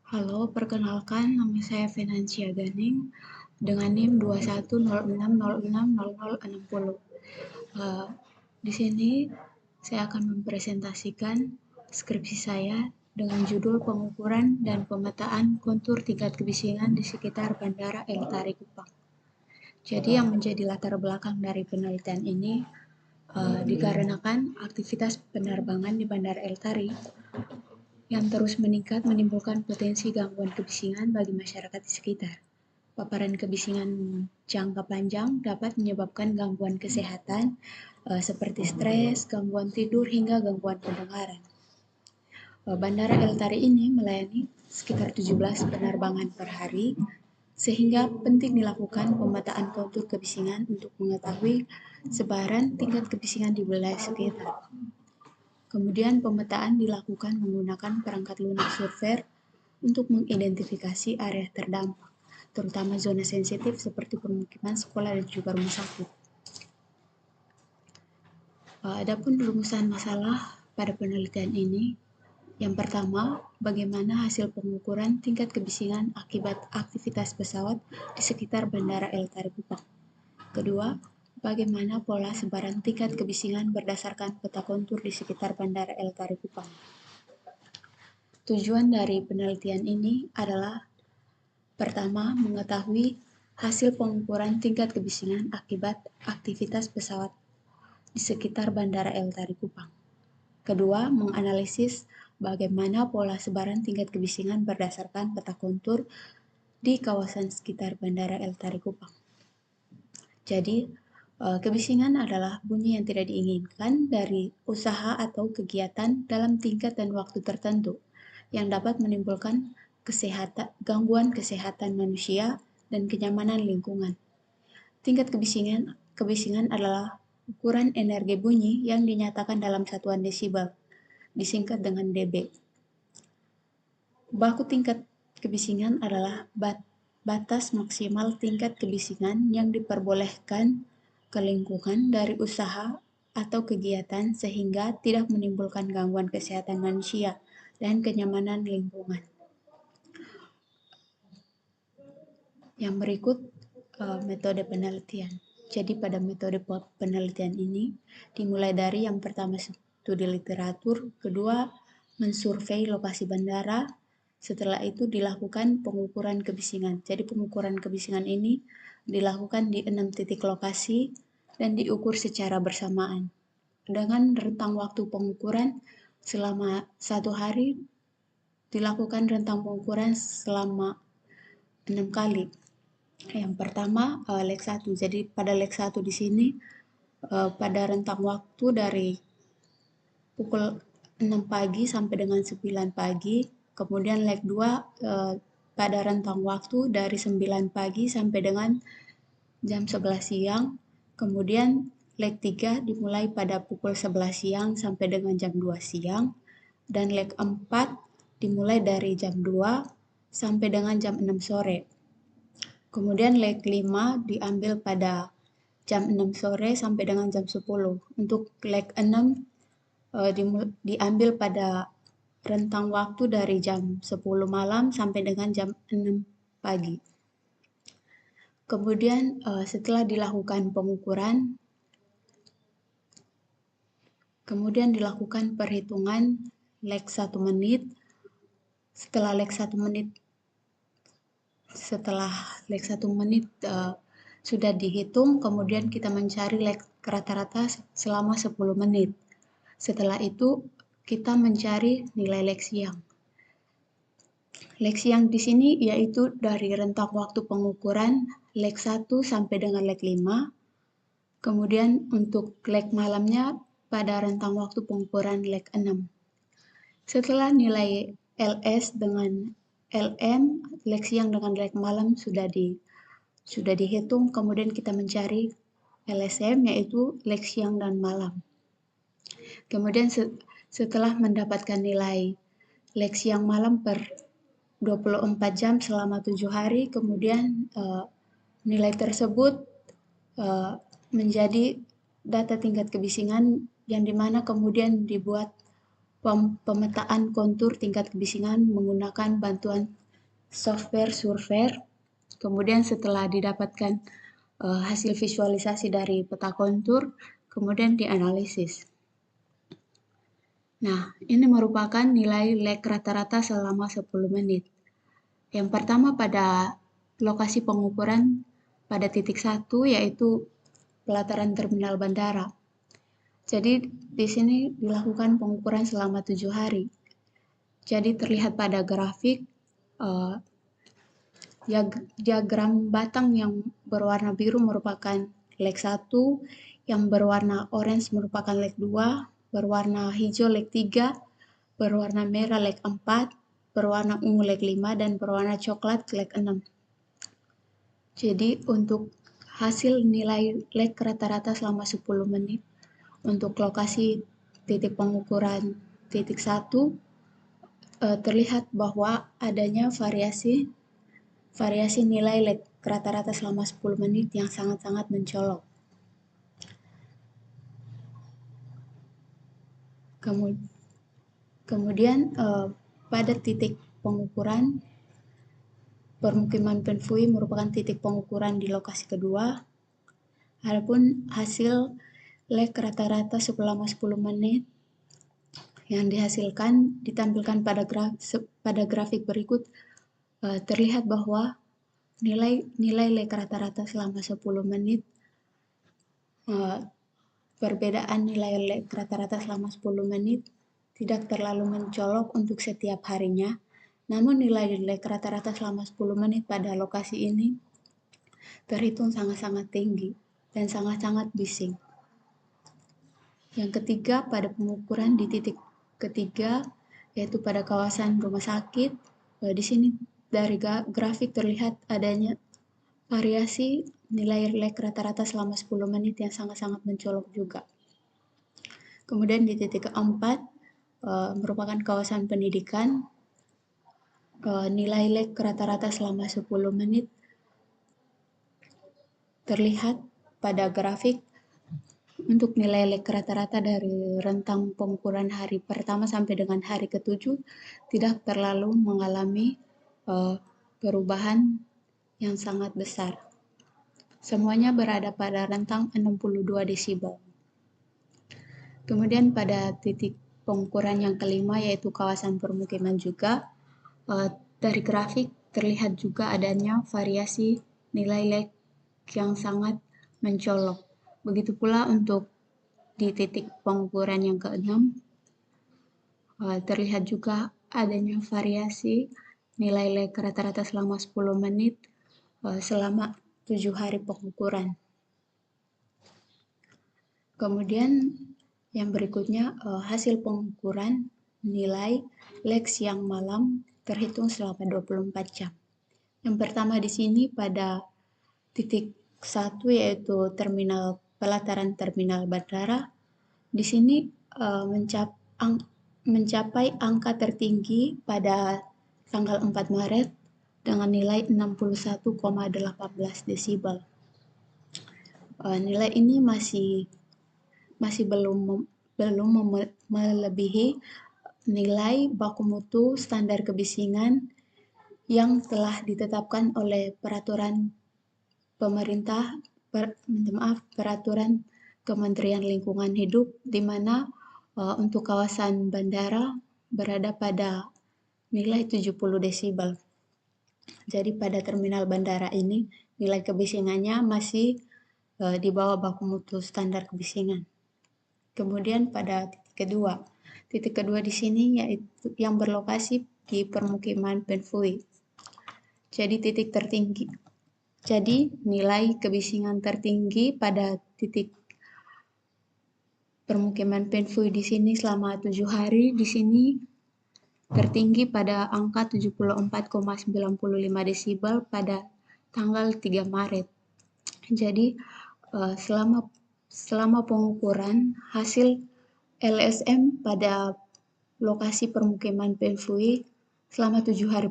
Halo, perkenalkan nama saya Financia Ganing dengan NIM 2106060060. Di sini saya akan mempresentasikan skripsi saya dengan judul pengukuran dan pemetaan kontur tingkat kebisingan di sekitar Bandara El Tari Kupang. Jadi yang menjadi latar belakang dari penelitian ini dikarenakan aktivitas penerbangan di Bandara El Tari yang terus meningkat menimbulkan potensi gangguan kebisingan bagi masyarakat di sekitar. Paparan kebisingan jangka panjang dapat menyebabkan gangguan kesehatan seperti stres, gangguan tidur, hingga gangguan pendengaran. Bandara El Tari ini melayani sekitar 17 penerbangan per hari, sehingga penting dilakukan pemetaan kontur kebisingan untuk mengetahui sebaran tingkat kebisingan di wilayah sekitar. Kemudian pemetaan dilakukan menggunakan perangkat lunak surveyor untuk mengidentifikasi area terdampak, terutama zona sensitif seperti permukiman, sekolah, dan juga rumah sakit. Adapun rumusan masalah pada penelitian ini, yang pertama, bagaimana hasil pengukuran tingkat kebisingan akibat aktivitas pesawat di sekitar Bandara El Tari Kupang. Kedua, bagaimana pola sebaran tingkat kebisingan berdasarkan peta kontur di sekitar Bandara El Tari Kupang. Tujuan dari penelitian ini adalah pertama, mengetahui hasil pengukuran tingkat kebisingan akibat aktivitas pesawat di sekitar Bandara El Tari Kupang. Kedua, menganalisis bagaimana pola sebaran tingkat kebisingan berdasarkan peta kontur di kawasan sekitar Bandara El Tari Kupang. Jadi, kebisingan adalah bunyi yang tidak diinginkan dari usaha atau kegiatan dalam tingkat dan waktu tertentu yang dapat menimbulkan gangguan kesehatan manusia dan kenyamanan lingkungan. Tingkat kebisingan adalah ukuran energi bunyi yang dinyatakan dalam satuan desibel, disingkat dengan dB. Baku tingkat kebisingan adalah batas maksimal tingkat kebisingan yang diperbolehkan ke lingkungan dari usaha atau kegiatan sehingga tidak menimbulkan gangguan kesehatan manusia dan kenyamanan lingkungan. Yang berikut metode penelitian. Jadi pada metode penelitian ini dimulai dari yang pertama studi literatur, kedua mensurvei lokasi bandara, setelah itu dilakukan pengukuran kebisingan. Jadi pengukuran kebisingan ini dilakukan di 6 titik lokasi dan diukur secara bersamaan. Dengan rentang waktu pengukuran selama 1 hari, dilakukan rentang pengukuran selama 6 kali. Yang pertama leg 1. Jadi pada leg 1 di sini pada rentang waktu dari pukul 6 pagi sampai dengan 9 pagi. Kemudian leg 2 pada rentang waktu dari 9 pagi sampai dengan jam 11 siang. Kemudian leg 3 dimulai pada pukul 11 siang sampai dengan jam 2 siang. Dan leg 4 dimulai dari jam 2 sampai dengan jam 6 sore. Kemudian leg 5 diambil pada jam 6 sore sampai dengan jam 10. Untuk leg 6 diambil pada rentang waktu dari jam 10 malam sampai dengan jam 6 pagi. Kemudian setelah dilakukan pengukuran, kemudian dilakukan perhitungan leg 1 menit. Setelah leg 1 menit sudah dihitung, kemudian kita mencari leg rata-rata selama 10 menit. Setelah itu kita mencari nilai leg siang. Leg siang di sini yaitu dari rentang waktu pengukuran leg 1 sampai dengan leg 5. Kemudian untuk leg malamnya pada rentang waktu pengukuran leg 6. Setelah nilai LS dengan LM, leg siang dengan leg malam sudah dihitung, kemudian kita mencari LSM yaitu leg siang dan malam. Kemudian setelah mendapatkan nilai leg siang malam per 24 jam selama 7 hari, kemudian nilai tersebut menjadi data tingkat kebisingan yang dimana kemudian dibuat pemetaan kontur tingkat kebisingan menggunakan bantuan software surveyor. Kemudian setelah didapatkan hasil visualisasi dari peta kontur, kemudian dianalisis. Nah, ini merupakan nilai lag rata-rata selama 10 menit. Yang pertama pada lokasi pengukuran pada titik 1 yaitu pelataran terminal bandara. Jadi di sini dilakukan pengukuran selama 7 hari. Jadi terlihat pada grafik diagram batang yang berwarna biru merupakan leg 1, yang berwarna orange merupakan leg 2, berwarna hijau leg 3, berwarna merah leg 4, berwarna ungu leg 5, dan berwarna coklat leg 6. Jadi untuk hasil nilai leg rata-rata selama 10 menit untuk lokasi titik pengukuran titik 1 terlihat bahwa adanya variasi nilai leg rata-rata selama 10 menit yang sangat-sangat mencolok. Kemudian pada titik pengukuran permukiman Penfui merupakan titik pengukuran di lokasi kedua. Adapun hasil leg rata-rata selama 10 menit yang dihasilkan ditampilkan pada grafik berikut. Terlihat bahwa nilai leg rata-rata selama 10 menit perbedaan nilai leg rata-rata selama 10 menit tidak terlalu mencolok untuk setiap harinya, namun nilai leg rata-rata selama 10 menit pada lokasi ini terhitung sangat-sangat tinggi dan sangat-sangat bising. Yang ketiga, pada pengukuran di titik ketiga, yaitu pada kawasan rumah sakit. Di sini dari grafik terlihat adanya variasi nilai leg rata-rata selama 10 menit yang sangat-sangat mencolok juga. Kemudian di titik keempat, merupakan kawasan pendidikan. Nilai leg rata-rata selama 10 menit terlihat pada grafik. Untuk nilai leg rata-rata dari rentang pengukuran hari pertama sampai dengan hari ke-7 tidak terlalu mengalami perubahan yang sangat besar. Semuanya berada pada rentang 62 desibel. Kemudian pada titik pengukuran yang kelima yaitu kawasan permukiman juga, dari grafik terlihat juga adanya variasi nilai leg yang sangat mencolok. Begitu pula untuk di titik pengukuran yang ke-6, terlihat juga adanya variasi nilai leg rata-rata selama 10 menit selama 7 hari pengukuran. Kemudian yang berikutnya hasil pengukuran nilai leg siang malam terhitung selama 24 jam. Yang pertama di sini pada titik 1 yaitu pelataran terminal bandara. Di sini mencapai angka tertinggi pada tanggal 4 Maret dengan nilai 61,18 desibel. Nilai ini masih belum melebihi nilai baku mutu standar kebisingan yang telah ditetapkan oleh peraturan peraturan Kementerian Lingkungan Hidup, di mana untuk kawasan bandara berada pada nilai 70 desibel. Jadi pada terminal bandara ini nilai kebisingannya masih di bawah baku mutu standar kebisingan. Kemudian pada titik kedua di sini yaitu yang berlokasi di permukiman Penfui. Jadi nilai kebisingan tertinggi pada titik permukiman Penfui di sini selama 7 hari di sini tertinggi pada angka 74,95 desibel pada tanggal 3 Maret. Jadi selama pengukuran hasil LSM pada lokasi permukiman Penfui selama 7 hari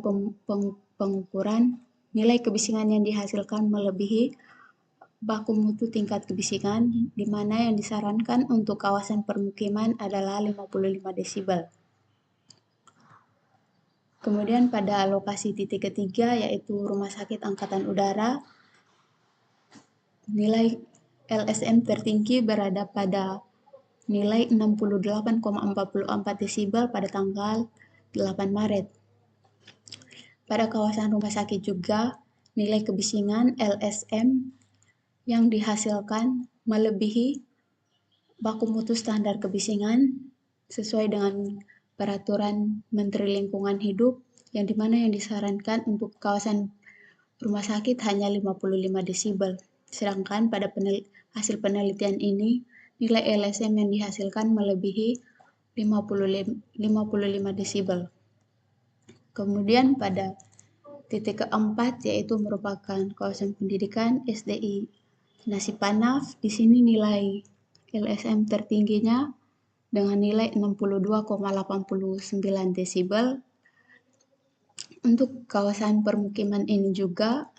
pengukuran, nilai kebisingan yang dihasilkan melebihi baku mutu tingkat kebisingan, di mana yang disarankan untuk kawasan permukiman adalah 55 desibel. Kemudian pada lokasi titik ketiga yaitu Rumah Sakit Angkatan Udara, nilai LSM tertinggi berada pada nilai 68,44 desibel pada tanggal 8 Maret. Pada kawasan rumah sakit juga, nilai kebisingan LSM yang dihasilkan melebihi baku mutu standar kebisingan sesuai dengan peraturan Menteri Lingkungan Hidup yang dimana yang disarankan untuk kawasan rumah sakit hanya 55 desibel. Sedangkan pada hasil penelitian ini, nilai LSM yang dihasilkan melebihi 55 desibel. Kemudian pada titik keempat yaitu merupakan kawasan pendidikan SDI Nasipanaf. Di sini nilai LSM tertingginya dengan nilai 62,89 desibel. Untuk kawasan permukiman ini juga,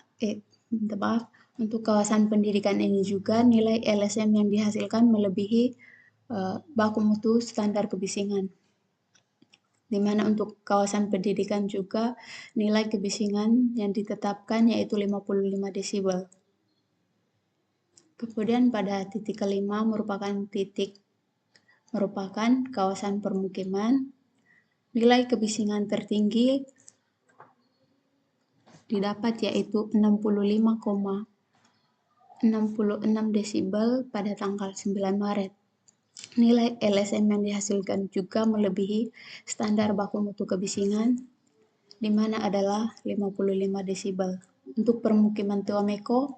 untuk kawasan pendidikan ini juga nilai LSM yang dihasilkan melebihi baku mutu standar kebisingan. Di mana untuk kawasan pendidikan juga nilai kebisingan yang ditetapkan yaitu 55 desibel. Kemudian pada titik kelima merupakan kawasan permukiman. Nilai kebisingan tertinggi didapat yaitu 65,66 desibel pada tanggal 9 Maret. Nilai LSM yang dihasilkan juga melebihi standar baku mutu kebisingan, di mana adalah 55 desibel. Untuk permukiman Tuameko,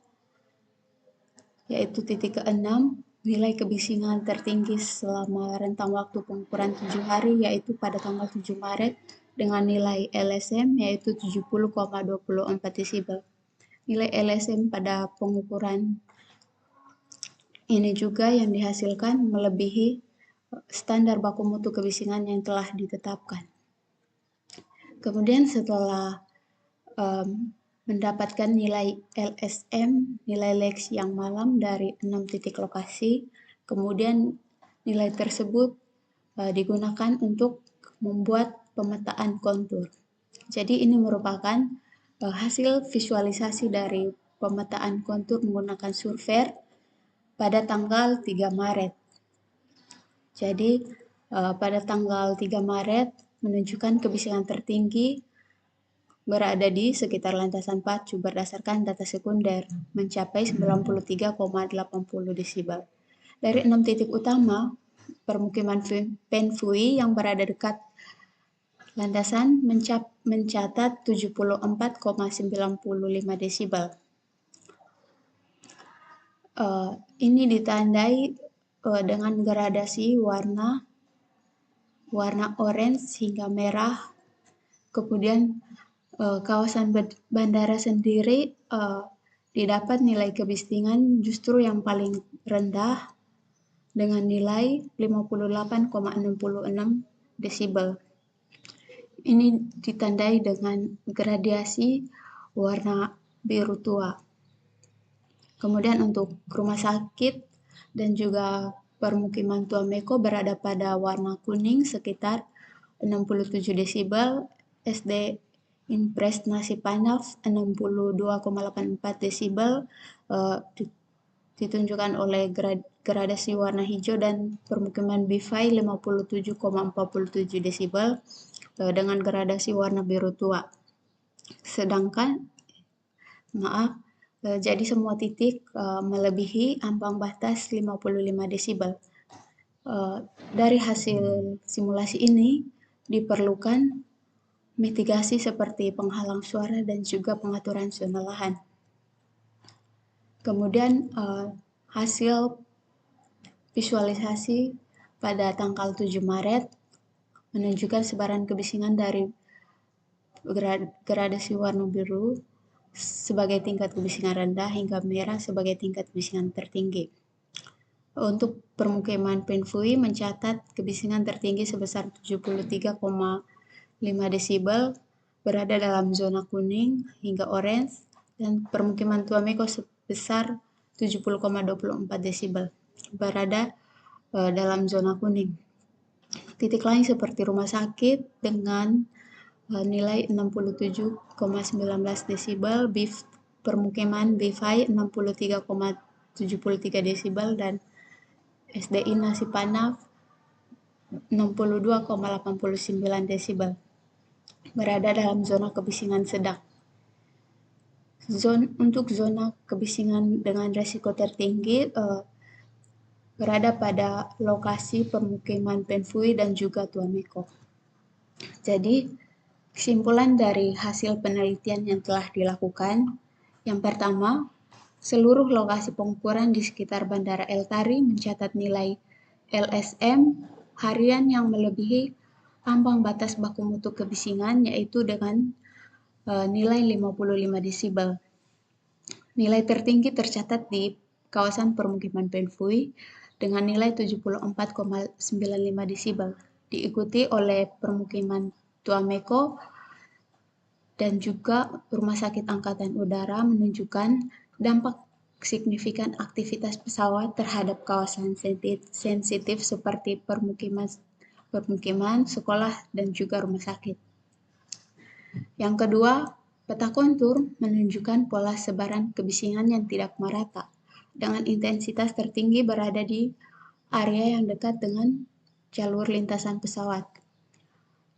yaitu titik ke-6, nilai kebisingan tertinggi selama rentang waktu pengukuran 7 hari, yaitu pada tanggal 7 Maret, dengan nilai LSM yaitu 70,24 desibel. Nilai LSM pada pengukuran ini juga yang dihasilkan melebihi standar baku mutu kebisingan yang telah ditetapkan. Kemudian setelah mendapatkan nilai LSM, nilai Lex yang malam dari 6 titik lokasi, kemudian nilai tersebut digunakan untuk membuat pemetaan kontur. Jadi ini merupakan hasil visualisasi dari pemetaan kontur menggunakan survei pada tanggal 3 Maret. Jadi pada tanggal 3 Maret menunjukkan kebisingan tertinggi berada di sekitar landasan pacu berdasarkan data sekunder mencapai 93,80 desibel. Dari 6 titik utama, permukiman Penfui yang berada dekat landasan mencatat 74,95 desibel. Ini ditandai dengan gradasi warna orange hingga merah. Kemudian kawasan bandara sendiri didapat nilai kebisingan justru yang paling rendah dengan nilai 58,66 desibel. Ini ditandai dengan gradasi warna biru tua. Kemudian untuk rumah sakit dan juga permukiman Tuameko berada pada warna kuning sekitar 67 desibel, SD Impres Nasipanaf 62,84 desibel, ditunjukkan oleh gradasi warna hijau, dan permukiman Bifai 57,47 desibel dengan gradasi warna biru tua. Sedangkan jadi semua titik melebihi ambang batas 55 desibel. Dari hasil simulasi ini diperlukan mitigasi seperti penghalang suara dan juga pengaturan zona lahan. Kemudian hasil visualisasi pada tanggal 7 Maret menunjukkan sebaran kebisingan dari gradasi warna biru sebagai tingkat kebisingan rendah hingga merah sebagai tingkat kebisingan tertinggi. Untuk permukiman Penfui mencatat kebisingan tertinggi sebesar 73,5 desibel berada dalam zona kuning hingga orange, dan permukiman Tuameko sebesar 70,24 desibel berada dalam zona kuning. Titik lain seperti rumah sakit dengan nilai 67,19 desibel, permukiman BIFAI 63,73 desibel, dan SDI Nasipana 62,89 desibel. Berada dalam zona kebisingan sedang. Untuk zona kebisingan dengan resiko tertinggi berada pada lokasi permukiman Penfui dan juga Tuameko. Jadi, kesimpulan dari hasil penelitian yang telah dilakukan, yang pertama, seluruh lokasi pengukuran di sekitar Bandara El Tari mencatat nilai LSM harian yang melebihi ambang batas baku mutu kebisingan, yaitu dengan nilai 55 desibel. Nilai tertinggi tercatat di kawasan permukiman Penfui dengan nilai 74,95 desibel, diikuti oleh permukiman Tuameko dan juga Rumah Sakit Angkatan Udara menunjukkan dampak signifikan aktivitas pesawat terhadap kawasan sensitif seperti permukiman, sekolah, dan juga rumah sakit. Yang kedua, peta kontur menunjukkan pola sebaran kebisingan yang tidak merata, dengan intensitas tertinggi berada di area yang dekat dengan jalur lintasan pesawat,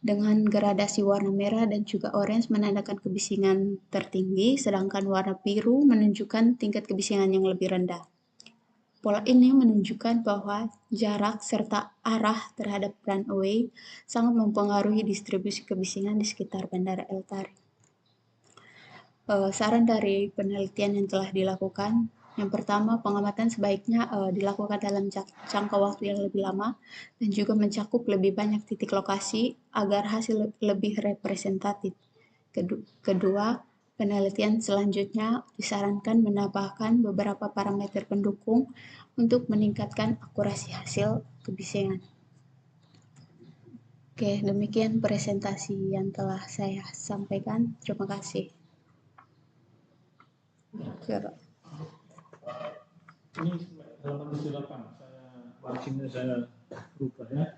dengan gradasi warna merah dan juga orange menandakan kebisingan tertinggi, sedangkan warna biru menunjukkan tingkat kebisingan yang lebih rendah. Pola ini menunjukkan bahwa jarak serta arah terhadap runway sangat mempengaruhi distribusi kebisingan di sekitar Bandara El Tari. Saran dari penelitian yang telah dilakukan, yang pertama, pengamatan sebaiknya dilakukan dalam jangka waktu yang lebih lama dan juga mencakup lebih banyak titik lokasi agar hasil lebih representatif. Kedua, penelitian selanjutnya disarankan menambahkan beberapa parameter pendukung untuk meningkatkan akurasi hasil kebisingan. Oke, demikian presentasi yang telah saya sampaikan. Terima kasih. Ini halaman 8, saya rubah ya.